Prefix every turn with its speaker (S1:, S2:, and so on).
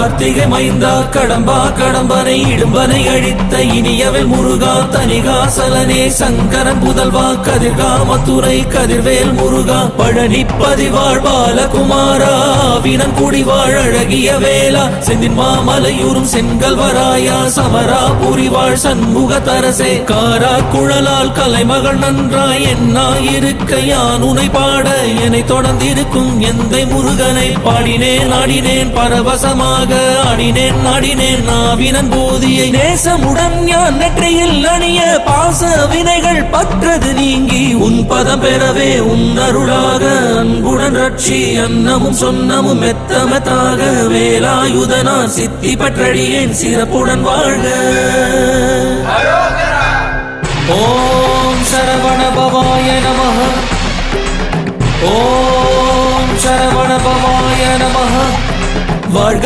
S1: கார்த்திகை மைந்தா கடம்பா கடம்பனை இடும்பனை அழித்த இனியவள் முருகா தனிகாசலனே சங்கரன் புதல்வா கதிர்காமத்துறை கதிர்வேல் முருகா பழனி பதிவாழ் பாலகுமாரா வினன் குடிவாழ் அழகிய வேளா செந்தின் மாமலையூரும் செங்கல்வராயா சமரா புரிவாழ் சண்முக தரசே காரா குழலால் கலைமகள் நன்றாய் என்னாயிருக்க யான் உனை பாட என்னை தொடர்ந்திருக்கும் எந்தை முருகனை பாடினேன் ஆடினேன் பரவசமாக ஆடினேன் நாடினேன் நாவினன் போதியை நேசமுடன் யான் நெற்றியில் அணிய பாச வினைகள் பற்றது நீங்கி உன் பதம் பெறவே உன் அருளாக அன்புடன் ரட்சி அன்னமும் சொன்னமும் மெத்தமத்தாக வேலாயுதனா சித்தி பற்றடியேன் சிறப்புடன் வாழ்க. ஓம் சரவண பவாய நமஹ. ஓம் சரவண பவாய நமஹ. வாழ்க